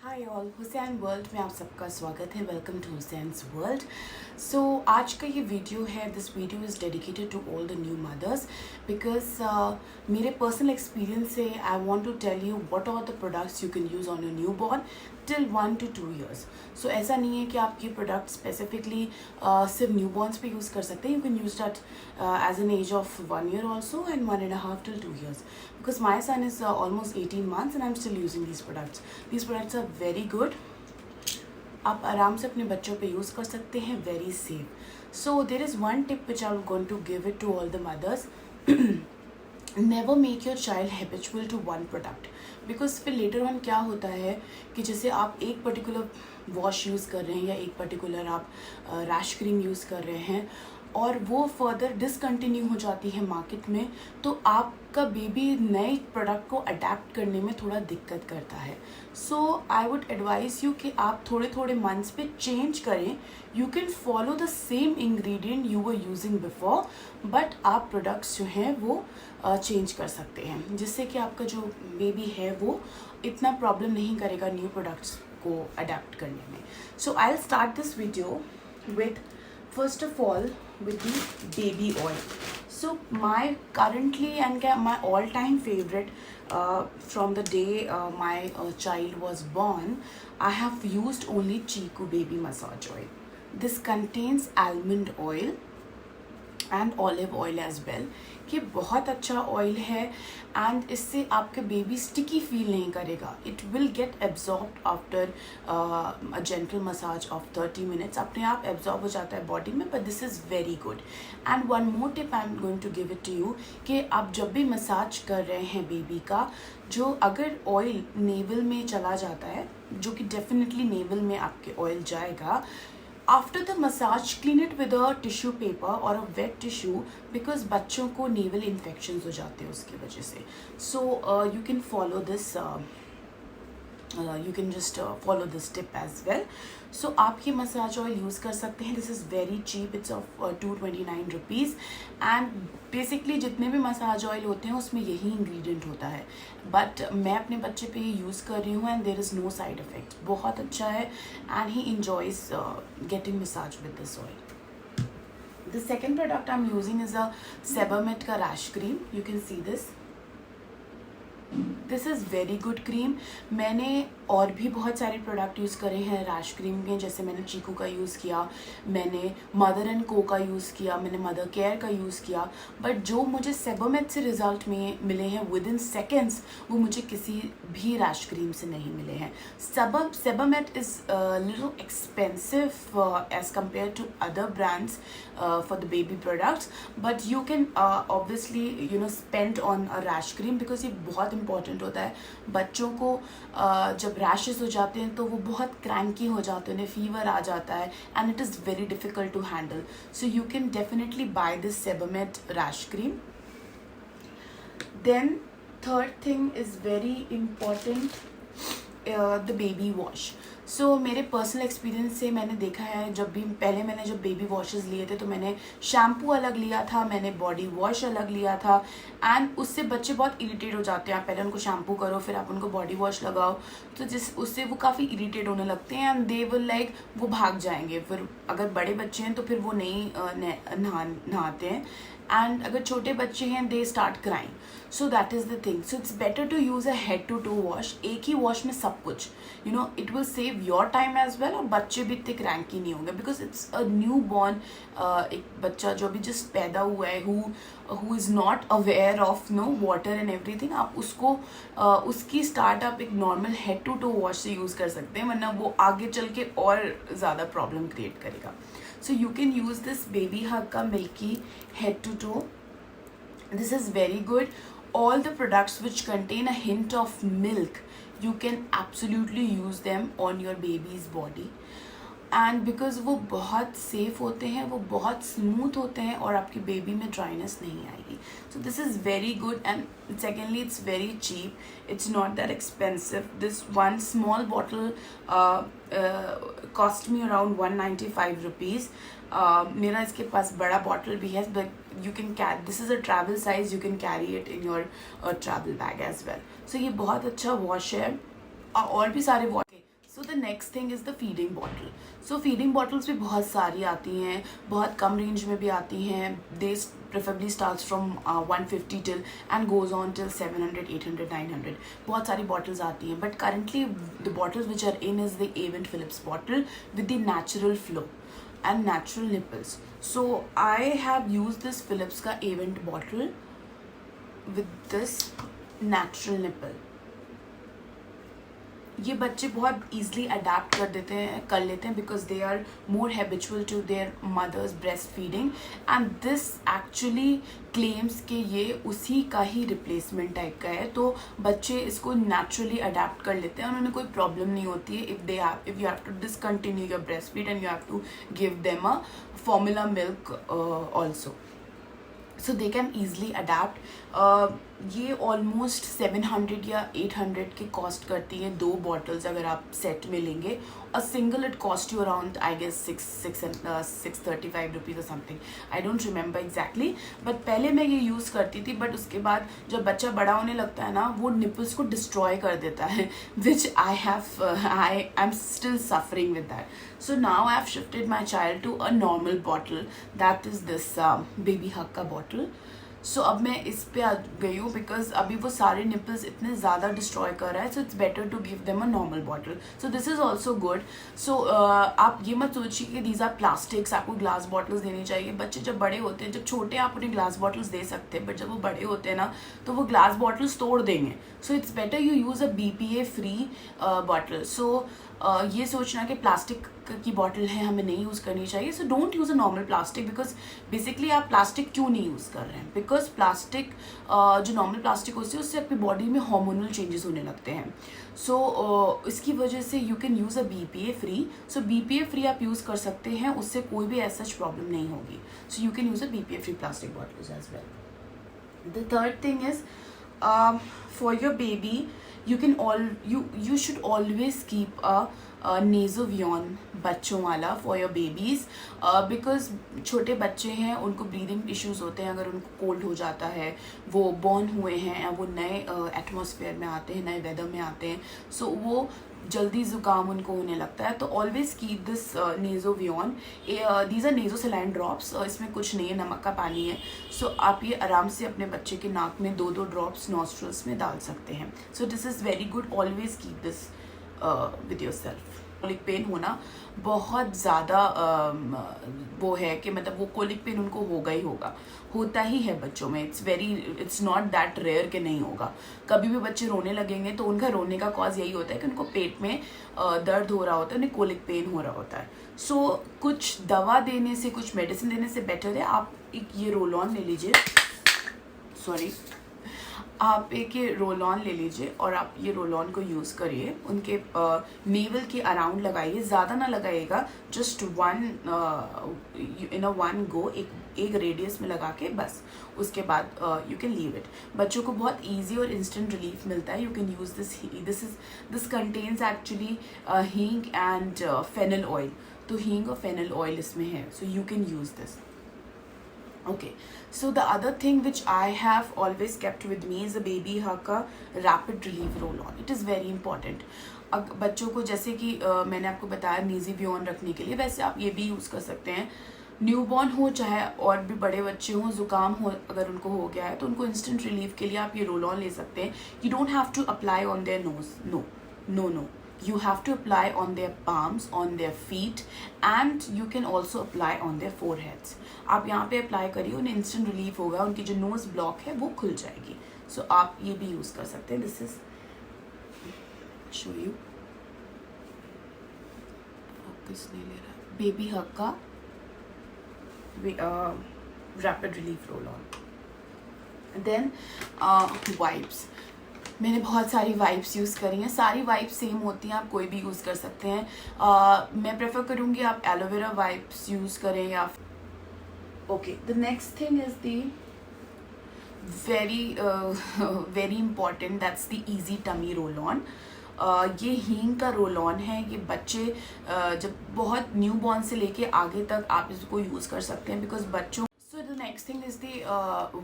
Hi all, Hussain world में आप सबका स्वागत है। Welcome to Hussain's world. So आज का ये वीडियो है, this video is dedicated to all the new mothers because मेरे पर्सनल एक्सपीरियंस से I want to tell you what are the products you can use on your newborn till 1 to 2 years। So ऐसा नहीं है कि आप ये product specifically सिर्फ new borns पे यूज़ कर सकते हैं। You can use that as an age of 1 year also and 1.5 till 2 years because my son is almost 18 months and I'm still using these products. These products are very good. आप आराम से अपने बच्चों पे use कर सकते हैं, very safe. So there is one tip which I am going to give it to all the mothers. Never make your child habitual to one product because फिर लेटर ऑन क्या होता है कि जैसे आप एक पर्टिकुलर वॉश यूज़ कर रहे हैं या एक पर्टिकुलर आप रैश क्रीम यूज़ कर रहे हैं और वो फर्दर डिसकंटिन्यू हो जाती है मार्केट में, तो आपका बेबी नए प्रोडक्ट को अडेप्ट करने में थोड़ा दिक्कत करता है। सो आई वुड एडवाइस यू कि आप थोड़े थोड़े मंथ्स पे चेंज करें। You can follow the same ingredient you were using before, but आप प्रोडक्ट्स जो हैं वो चेंज कर सकते हैं जिससे कि आपका जो बेबी है वो इतना प्रॉब्लम नहीं करेगा न्यू प्रोडक्ट्स को अडेप्ट करने में। So I will start this video with first of all with the baby oil. So my currently and my all-time favorite from the day my child was born, I have used only Chiku baby massage oil. This contains almond oil and olive oil as well. कि बहुत अच्छा oil है and इससे आपके baby sticky feel नहीं करेगा। It will get absorbed after a gentle massage of 30 minutes। अपने आप एब्जॉर्ब हो जाता है बॉडी में, but this is very good. And one more tip I am going to give it to you कि आप जब भी मसाज कर रहे हैं बेबी का, जो अगर ऑयल नेवल में चला जाता है, जो कि डेफिनेटली नेवल में आपके ऑयल जाएगा, after the massage clean it with a tissue paper और अ वेट टिश्यू बिकॉज बच्चों को नेवल इन्फेक्शन हो जाते हैं उसकी वजह से। सो you can follow this, you can just follow this tip as well. So आप ये मसाज ऑयल यूज़ कर सकते हैं। This is very cheap, it's of 229 rupees and basically जितने भी मसाज ऑयल होते हैं उसमें यही इंग्रेडिएंट होता है, बट मैं अपने बच्चे पे ये यूज़ कर रही हूँ and there is no side effect. बहुत अच्छा है and he enjoys getting massage with this oil. The second product I'm using is a Sebamed का rash cream. You can see this. This is very good cream. मैंने और भी बहुत सारे product use करे हैं रैश क्रीम में, जैसे मैंने चीकू का यूज़ किया, मैंने मदर एंड को का यूज़ किया, मैंने मदर केयर का यूज़ किया, बट जो मुझे सेबामेड से रिजल्ट में मिले हैं विद इन सेकेंड्स वो मुझे किसी भी रैश क्रीम से नहीं मिले हैं। Sebamed is little expensive as compare to other brands for the baby products, but you can obviously spend on a rash cream because ये बहुत इंपॉर्टेंट होता है। बच्चों को जब रैशेस हो जाते हैं तो वो बहुत क्रैंकी हो जाते हैं, उन्हें फीवर आ जाता है and it is very difficult to handle. So you can definitely buy this Sebamed rash cream. Then third thing is very important, the baby wash. So मेरे पर्सनल एक्सपीरियंस से मैंने देखा है, जब बेबी वॉशेस लिए थे तो मैंने शैम्पू अलग लिया था, मैंने बॉडी वॉश अलग लिया था एंड उससे बच्चे बहुत इरिटेट हो जाते हैं। आप पहले उनको शैम्पू करो फिर आप उनको बॉडी वॉश लगाओ, तो उससे वो काफ़ी इरिटेट होने लगते हैं एंड दे विल लाइक वो भाग जाएंगे। फिर अगर बड़े बच्चे हैं तो फिर वो नहीं नहाते हैं एंड अगर छोटे बच्चे हैं they start crying. So that is the thing. So it's better to use a head to toe wash. एक ही वॉश में सब कुछ, it will save your time as well और बच्चे भी इतने क्रैंकी नहीं होंगे because it's a newborn, एक बच्चा जो अभी जस्ट पैदा हुआ है who is not aware of water and everything. आप उसको उसकी स्टार्टअप एक normal head to toe wash से यूज़ कर सकते हैं, वरना वो आगे चल के और ज़्यादा प्रॉब्लम क्रिएट करेगा। So you can use this Baby Hug ka milky head to toe. This is very good. All the products which contain a hint of milk, you can absolutely use them on your baby's body. And because वो बहुत safe होते हैं, वो बहुत smooth होते हैं और आपकी बेबी में ड्राइनेस नहीं आएगी। So this is very good and secondly it's very cheap, it's not that expensive. This one small bottle cost me around 195 rupees. मेरा इसके पास बड़ा बॉटल भी है, but you can carry, this is a travel size, you can carry it in your travel bag as well. So ये बहुत अच्छा wash है और भी सारे wash. So the next thing is the feeding bottle. So feeding bottles भी बहुत सारी आती हैं, बहुत कम रेंज में भी आती हैं. They preferably starts from 150 till and goes on till 700, 800, 900. बहुत सारी बॉटल्स आती हैं, but currently the bottles which are in is the Avent Philips bottle with the natural flow and natural nipples. So I have used this Philips का Avent bottle with this natural nipple. ये बच्चे बहुत easily adapt कर लेते हैं because they are more habitual to their mothers breast feeding and this actually claims कि ये उसी का ही रिप्लेसमेंट टाइप का है. तो बच्चे इसको नेचुरली अडेप्ट कर लेते हैं और उन्हें कोई प्रॉब्लम नहीं होती है if you have to discontinue your breast feed and you have to give them a formula milk also. So they can easily adapt. ये ऑलमोस्ट 700 या 800 के कॉस्ट करती है 2 बॉटल्स अगर आप सेट में लेंगे. और single it cost you around I guess 635 rupees और something. I don't remember exactly, but पहले मैं ये यूज़ करती थी. बट उसके बाद जब बच्चा बड़ा होने लगता है ना, वो निपल्स को डिस्ट्रॉय कर देता है which I am still suffering with that. So now I have shifted my child to a normal bottle, that is this baby hug का bottle. So अब मैं इस पे आ गई हूँ बिकॉज अभी वो सारे निपल्स इतने ज़्यादा डिस्ट्रॉय कर रहा है. So it's better to give them a normal bottle. So this is also good. So आप ये मत सोचिए कि दीज आर प्लास्टिक्स, आपको ग्लास बॉटल्स देनी चाहिए. बच्चे जब बड़े होते हैं, जब छोटे आप उन्हें ग्लास बॉटल्स दे सकते हैं, बट जब वो बड़े होते हैं ना तो वो ग्लास बॉटल्स तोड़ देंगे. So it's better you use a BPA free bottle. So ये सोचना कि प्लास्टिक की बॉटल है हमें नहीं यूज़ करनी चाहिए. So don't use a normal plastic because basically आप प्लास्टिक क्यों नहीं यूज़ कर रहे हैं? बिकॉज प्लास्टिक जो नॉर्मल प्लास्टिक होती है उससे आपकी बॉडी में हार्मोनल चेंजेस होने लगते हैं. सो इसकी वजह से you can use a BPA free. So BPA free आप यूज़ कर सकते हैं, उससे कोई भी ऐसा प्रॉब्लम नहीं होगी. So you can use a BPA free plastic bottles as well. The third thing is for your baby you should always keep a Nasovion बच्चों वाला for your babies because छोटे बच्चे हैं, उनको ब्रीदिंग इश्यूज होते हैं. अगर उनको कोल्ड हो जाता है, वो बॉर्न हुए हैं, वो नए एटमॉस्फेयर में आते हैं, नए वेदर में आते हैं. सो वो जल्दी ज़ुकाम उनको होने लगता है. तो always keep this Nasovion. These are nasosaline drops. इसमें कुछ नहीं है, नमक का पानी है. सो आप ये आराम से अपने बच्चे के नाक में 2-2 ड्रॉप्स नॉस्ट्रल्स में डाल सकते हैं. सो this is very good. Always keep this with your self. Colic pen होना बहुत ज़्यादा वो है कि मतलब वो कोलिक पेन उनको होगा ही होगा, होता ही है बच्चों में. इट्स नॉट दैट रेयर कि नहीं होगा. कभी भी बच्चे रोने लगेंगे तो उनका रोने का कॉज यही होता है कि उनको पेट में दर्द हो रहा होता है, उन्हें कोलिक पेन हो रहा होता है. सो कुछ दवा देने से, कुछ मेडिसिन देने से बेटर है आप एक ये रोल ऑन ले लीजिए. आप एक ये रोल ऑन ले लीजिए और आप ये रोल ऑन को यूज़ करिए. उनके नेवल के अराउंड लगाइए, ज़्यादा ना लगाइएगा, just in a one go, एक रेडियस में लगा के बस. उसके बाद यू कैन लीव इट. बच्चों को बहुत इजी और इंस्टेंट रिलीफ मिलता है. You can use this contains actually हींग एंड फेनल ऑयल. तो हींग और फेनल ऑयल इसमें है. So you can use this. Okay, so the other thing which I have always kept with me is a baby hug का rapid relief roll on. It is very important. बच्चों को जैसे कि मैंने आपको बताया Nasovion रखने के लिए, वैसे आप ये भी यूज़ कर सकते हैं. न्यूबॉर्न हो चाहे और भी बड़े बच्चे हों, ज़ुकाम हो अगर उनको हो गया है तो उनको इंस्टेंट रिलीफ के लिए आप ये रोल ऑन ले सकते हैं. You don't have to apply on their nose. No. You have to apply on their palms, on their feet, and you can also apply on their foreheads. आप यहाँ पे अप्लाई करिए, उन्हें इंस्टेंट रिलीफ होगा, उनकी जो नोज ब्लॉक है वो खुल जाएगी. सो आप ये भी यूज़ कर सकते हैं. This is show you, focus नहीं ले रहा. बेबी हग का rapid relief roll on. Then wipes. मैंने बहुत सारी वाइप्स यूज़ करी हैं. सारी वाइप्स सेम होती हैं, आप कोई भी यूज़ कर सकते हैं. मैं प्रेफर करूँगी आप एलोवेरा वाइप्स यूज़ करें या okay. The next thing is the very important, that's the easy tummy roll on. ये हींग का रोल ऑन है. ये बच्चे जब बहुत न्यू बॉर्न से लेके आगे तक आप इसको यूज़ कर सकते हैं बिकॉज बच्चों. सो the next thing is the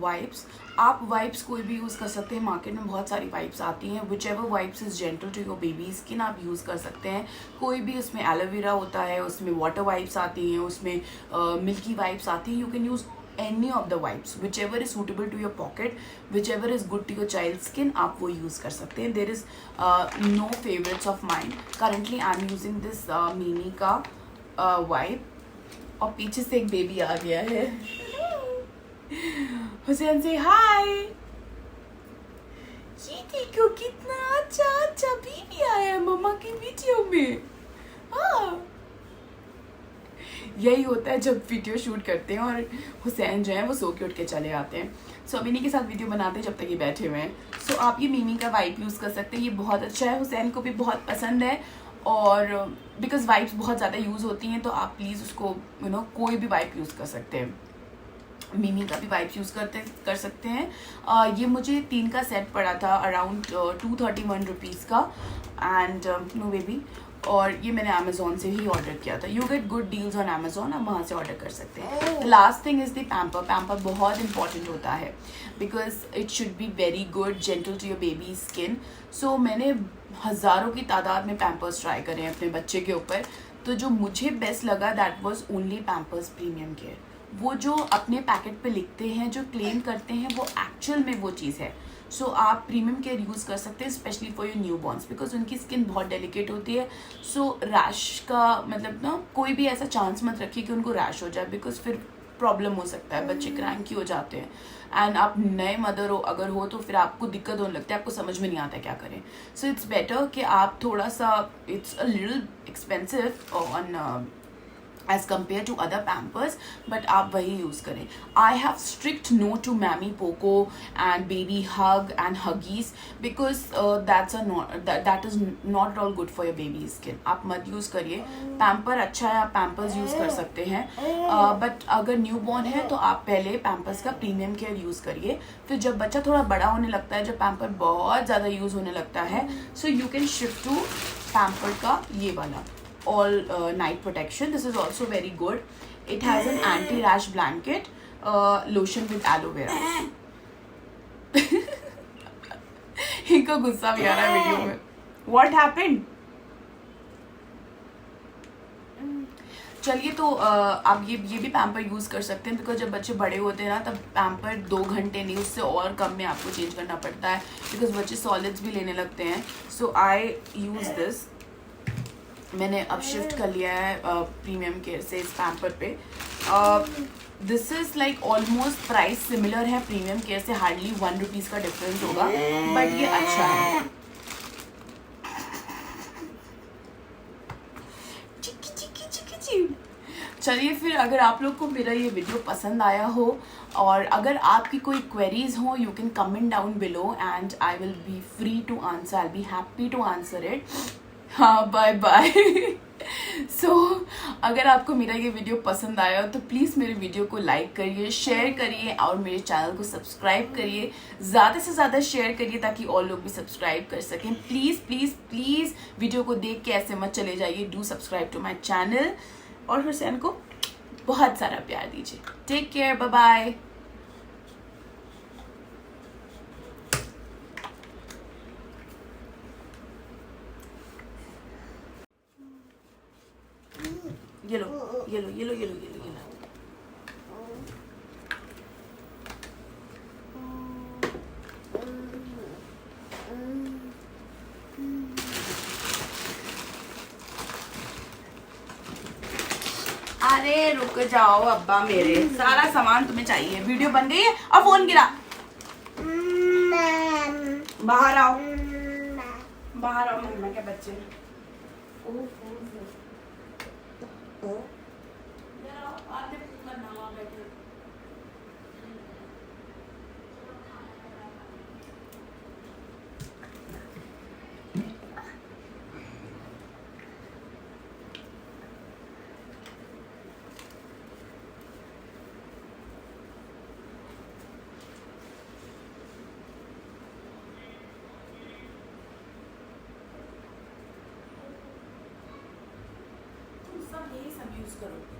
wipes. आप वाइप्स कोई भी यूज़ कर सकते हैं. मार्केट में बहुत सारी वाइप्स आती हैं. Whichever wipes is gentle to your baby skin आप यूज़ कर सकते हैं. कोई भी उसमें एलोवेरा होता है, उसमें वाटर वाइप्स आती हैं, उसमें मिल्की वाइप्स आती हैं. You can use any of the wipes whichever is suitable to your pocket, whichever is good to your child's skin, आप वो use कर सकते हैं. There is no favorites of mine. Currently I'm using this Mimi का wipe. और पीछे से एक बेबी आ गया है. हुसैन से हाय. ये देखो कितना अच्छा अच्छा बेबी आया है मम्मा की वीडियो में. हाँ, यही होता है जब वीडियो शूट करते हैं और हुसैन जो है वो सो के उठ के चले आते हैं. सो अब इन्हीं के साथ वीडियो बनाते हैं जब तक ये बैठे हुए हैं. सो आप ये मिमी का वाइप यूज़ कर सकते हैं. ये बहुत अच्छा है, हुसैन को भी बहुत पसंद है. और बिकॉज वाइप्स बहुत ज़्यादा यूज़ होती हैं तो आप प्लीज़ उसको कोई भी वाइप यूज़ कर सकते हैं. मिमी का भी वाइप्स यूज़ कर सकते हैं. ये मुझे 3 का सेट पड़ा था अराउंड 231 रुपीज़ का. And no baby. और ये मैंने अमेज़ोन से ही ऑर्डर किया था. You get good deals on Amazon, आप वहाँ से ऑर्डर कर सकते हैं. The last thing is the pamper. Pamper बहुत इंपॉर्टेंट होता है because it should be very good gentle to your baby skin. So मैंने हज़ारों की तादाद में पैम्पर्स ट्राई करे हैं अपने बच्चे के ऊपर. तो जो मुझे बेस्ट लगा that was only Pampers premium care. वो जो अपने पैकेट पे लिखते हैं, जो क्लेम करते हैं, वो एक्चुअल में वो चीज़ है. सो आप प्रीमियम केयर यूज़ कर सकते हैं specially for your new borns because उनकी स्किन बहुत डेलिकेट होती है. सो रैश का मतलब कोई भी ऐसा चांस मत रखिए कि उनको रैश हो जाए बिकॉज फिर प्रॉब्लम हो सकता है. बच्चे क्रैंकी हो जाते हैं. एंड आप नए मदर हो अगर हो तो फिर आपको दिक्कत होने लगती है, आपको समझ में नहीं आता क्या करें. सो इट्स बेटर कि आप थोड़ा सा, it's a little expensive on as compared to other pampers, but आप वही यूज़ करें. I have strict no to Mammy Poco and Baby Hug and Huggies because that is not at all good for your baby skin. आप मत use करिए. Pamper अच्छा है, आप Pampers use कर सकते हैं. बट अगर न्यू बॉर्न है तो आप पहले पैम्पर्स का प्रीमियम केयर यूज़ करिए. फिर जब बच्चा थोड़ा बड़ा होने लगता है, जब पैम्पर बहुत ज़्यादा यूज़ होने लगता है, so you can shift to Pamper का ये वाला all night protection. This is also very good. It has an anti rash blanket lotion with aloe vera. इनको गुस्सा भी आ रहा है वीडियो में. What happened? चलिए तो आप ये भी पैम्पर यूज़ कर सकते हैं बिकॉज जब बच्चे बड़े होते हैं ना तब पैम्पर 2 घंटे नहीं उससे और कम में आपको चेंज करना पड़ता है बिकॉज बच्चे सॉलिड्स भी लेने लगते हैं. सो आई यूज़ दिस. मैंने अब शिफ्ट कर लिया है प्रीमियम केयर से इस पैम्पर पे. This is like almost price similar है प्रीमियम केयर से. हार्डली 1 रुपीज़ का डिफरेंस होगा बट ये अच्छा है. चलिए फिर अगर आप लोग को मेरा ये वीडियो पसंद आया हो और अगर आपकी कोई क्वेरीज हो you can comment down below and I will be free to answer. I will be happy to answer it. हाँ, बाय बाय. सो अगर आपको मेरा ये वीडियो पसंद आया तो प्लीज़ मेरे वीडियो को लाइक करिए, शेयर करिए और मेरे चैनल को सब्सक्राइब करिए. ज़्यादा से ज़्यादा शेयर करिए ताकि और लोग भी सब्सक्राइब कर सकें. प्लीज़ प्लीज़ प्लीज़ वीडियो को देख के ऐसे मत चले जाइए. Do subscribe to my channel और हुसैन को बहुत सारा प्यार दीजिए. Take care, bye bye. ये लो ये लो ये लो ये लो ये लो ये लो. अरे रुक जाओ अब्बा मेरे, सारा सामान तुम्हें चाहिए. वीडियो बन गई है और फोन गिरा. बाहर आओ, बाहर आओ मम्मा के बच्चे. सब यूज करो.